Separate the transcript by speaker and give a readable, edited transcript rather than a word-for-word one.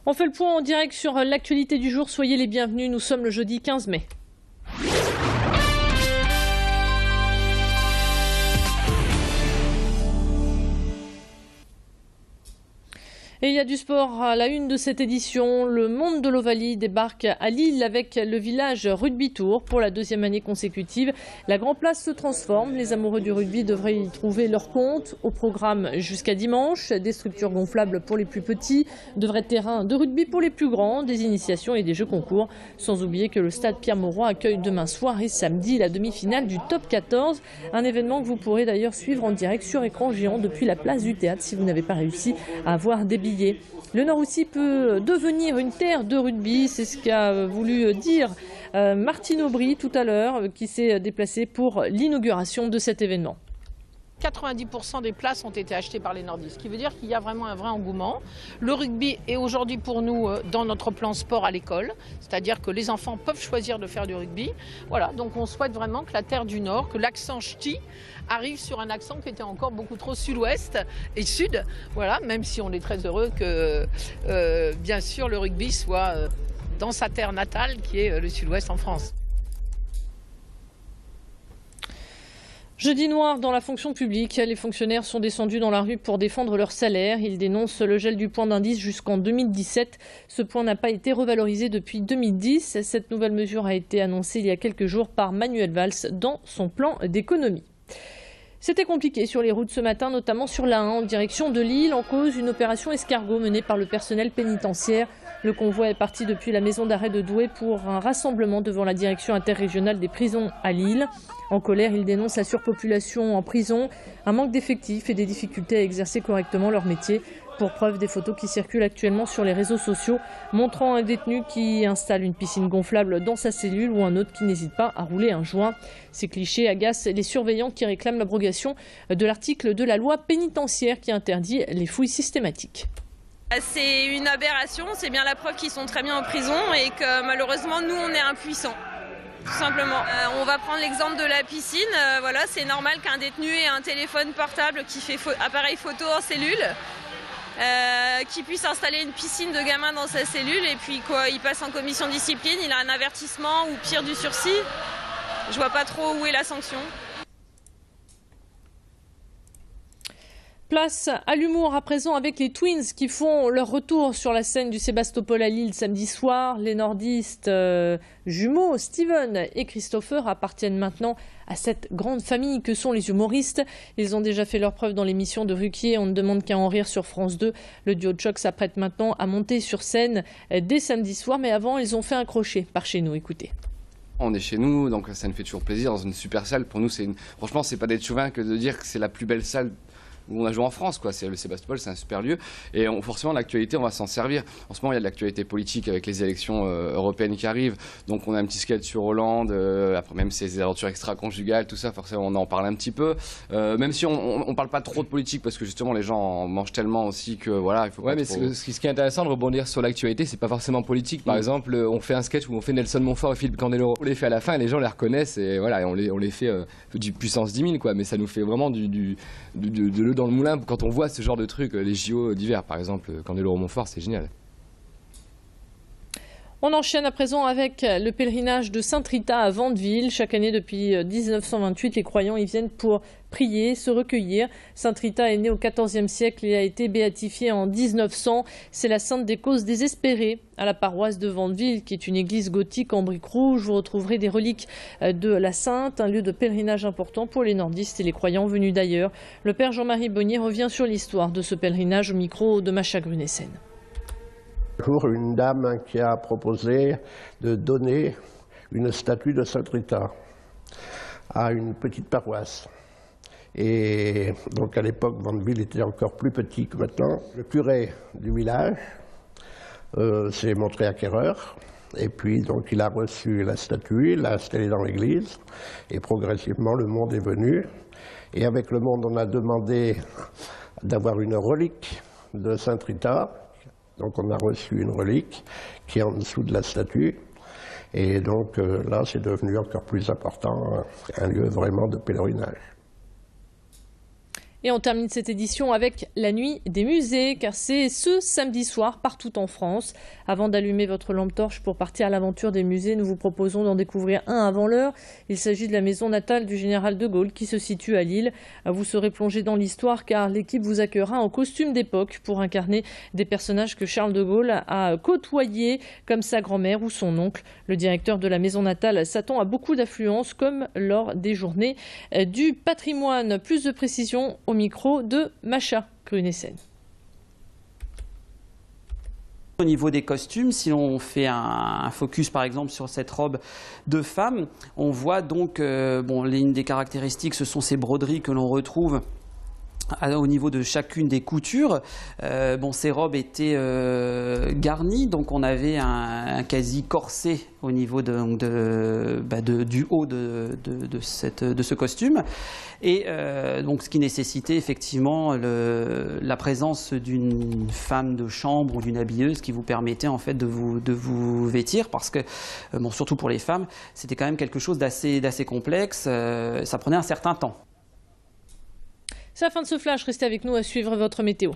Speaker 1: On fait le point en direct sur l'actualité du jour. Soyez les bienvenus, nous sommes le jeudi 15 mai. Et il y a du sport à la une de cette édition. Le monde de l'Ovalie débarque à Lille avec le village Rugby Tour pour la deuxième année consécutive. La Grand Place se transforme. Les amoureux du rugby devraient y trouver leur compte. Au programme jusqu'à dimanche, des structures gonflables pour les plus petits, de vrais terrains de rugby pour les plus grands, des initiations et des jeux concours. Sans oublier que le stade Pierre-Mauroy accueille demain soir et samedi la demi-finale du Top 14. Un événement que vous pourrez d'ailleurs suivre en direct sur écran géant depuis la place du théâtre si vous n'avez pas réussi à avoir des billets. Le Nord aussi peut devenir une terre de rugby, c'est ce qu'a voulu dire Martine Aubry tout à l'heure, qui s'est déplacée pour l'inauguration de cet événement.
Speaker 2: 90% des places ont été achetées par les nordistes, ce qui veut dire qu'il y a vraiment un vrai engouement. Le rugby est aujourd'hui pour nous dans notre plan sport à l'école, c'est-à-dire que les enfants peuvent choisir de faire du rugby. Voilà, donc on souhaite vraiment que la terre du Nord, que l'accent ch'ti arrive sur un accent qui était encore beaucoup trop sud-ouest et sud. Voilà, même si on est très heureux que bien sûr le rugby soit dans sa terre natale qui est le sud-ouest en France.
Speaker 1: Jeudi noir dans la fonction publique, les fonctionnaires sont descendus dans la rue pour défendre leur salaire. Ils dénoncent le gel du point d'indice jusqu'en 2017. Ce point n'a pas été revalorisé depuis 2010. Cette nouvelle mesure a été annoncée il y a quelques jours par Manuel Valls dans son plan d'économie. C'était compliqué sur les routes ce matin, notamment sur l'A1 en direction de Lille, en cause une opération escargot menée par le personnel pénitentiaire. Le convoi est parti depuis la maison d'arrêt de Douai pour un rassemblement devant la direction interrégionale des prisons à Lille. En colère, ils dénoncent la surpopulation en prison, un manque d'effectifs et des difficultés à exercer correctement leur métier. Pour preuve, des photos qui circulent actuellement sur les réseaux sociaux montrant un détenu qui installe une piscine gonflable dans sa cellule ou un autre qui n'hésite pas à rouler un joint. Ces clichés agacent les surveillants qui réclament l'abrogation de l'article de la loi pénitentiaire qui interdit les fouilles systématiques.
Speaker 3: C'est une aberration, c'est bien la preuve qu'ils sont très bien en prison et que malheureusement nous on est impuissants. Tout simplement. On va prendre l'exemple de la piscine. Voilà, c'est normal qu'un détenu ait un téléphone portable qui fait appareil photo en cellule. Qui puisse installer une piscine de gamin dans sa cellule et puis quoi, il passe en commission discipline, il a un avertissement ou pire du sursis. Je vois pas trop où est la sanction.
Speaker 1: Place à l'humour à présent avec les Twins qui font leur retour sur la scène du Sébastopol à Lille samedi soir. Les nordistes jumeaux Steven et Christopher appartiennent maintenant à cette grande famille que sont les humoristes. Ils ont déjà fait leur preuve dans l'émission de Ruquier On ne demande qu'à en rire sur France 2. Le duo de choc s'apprête maintenant à monter sur scène dès samedi soir, mais avant ils ont fait un crochet par chez nous. Écoutez.
Speaker 4: On est chez nous, donc ça nous fait toujours plaisir dans une super salle. Pour nous, franchement, c'est pas d'être chauvin que de dire que c'est la plus belle salle où on a joué en France, quoi. C'est le Sébastopol, c'est un super lieu. Et forcément, l'actualité, on va s'en servir. En ce moment, il y a de l'actualité politique avec les élections européennes qui arrivent. Donc, on a un petit sketch sur Hollande. Après, même ses aventures extra-conjugales, tout ça, forcément, on en parle un petit peu. Même si on parle pas trop de politique, parce que justement, les gens en mangent tellement aussi que voilà, il faut pas trop...
Speaker 5: Ce qui est intéressant de rebondir sur l'actualité, c'est pas forcément politique. Par exemple, on fait un sketch où on fait Nelson Montfort et Philippe Candeloro. On les fait à la fin et les gens les reconnaissent et voilà, on les fait du puissance 10 000, quoi. Mais ça nous fait vraiment de l'eau dans le moulin quand on voit ce genre de trucs, les JO d'hiver par exemple, Candeloro Montfort, c'est génial.
Speaker 1: On enchaîne à présent avec le pèlerinage de Sainte-Rita à Vandeville. Chaque année depuis 1928, les croyants y viennent pour prier, se recueillir. Sainte-Rita est née au XIVe siècle et a été béatifiée en 1900. C'est la sainte des causes désespérées. À la paroisse de Vandeville, qui est une église gothique en briques rouges, vous retrouverez des reliques de la sainte, un lieu de pèlerinage important pour les nordistes et les croyants venus d'ailleurs. Le père Jean-Marie Bonnier revient sur l'histoire de ce pèlerinage au micro de Macha Grunessen.
Speaker 6: Un jour, une dame qui a proposé de donner une statue de Sainte-Rita à une petite paroisse. Et donc à l'époque, Vandeville était encore plus petit que maintenant. Le curé du village s'est montré acquéreur. Et puis donc il a reçu la statue, il l'a installée dans l'église. Et progressivement, le monde est venu. Et avec le monde, on a demandé d'avoir une relique de Sainte-Rita. Donc on a reçu une relique qui est en dessous de la statue. Et donc là, c'est devenu encore plus important, un lieu vraiment de pèlerinage.
Speaker 1: Et on termine cette édition avec la nuit des musées, car c'est ce samedi soir partout en France. Avant d'allumer votre lampe torche pour partir à l'aventure des musées, nous vous proposons d'en découvrir un avant l'heure. Il s'agit de la maison natale du général de Gaulle qui se situe à Lille. Vous serez plongé dans l'histoire car l'équipe vous accueillera en costume d'époque pour incarner des personnages que Charles de Gaulle a côtoyés, comme sa grand-mère ou son oncle. Le directeur de la maison natale s'attend à beaucoup d'affluence comme lors des journées du patrimoine. Plus de précisions au micro de Macha Grunessen.
Speaker 7: Au niveau des costumes, si l'on fait un focus par exemple sur cette robe de femme, on voit donc, l'une des caractéristiques, ce sont ces broderies que l'on retrouve au niveau de chacune des coutures. Ces robes étaient garnies, donc on avait un quasi corset au niveau du haut de ce costume, et donc ce qui nécessitait effectivement la présence d'une femme de chambre ou d'une habilleuse qui vous permettait en fait de vous vêtir, parce que surtout pour les femmes, c'était quand même quelque chose d'assez complexe, ça prenait un certain temps.
Speaker 1: C'est la fin de ce flash, restez avec nous à suivre votre météo.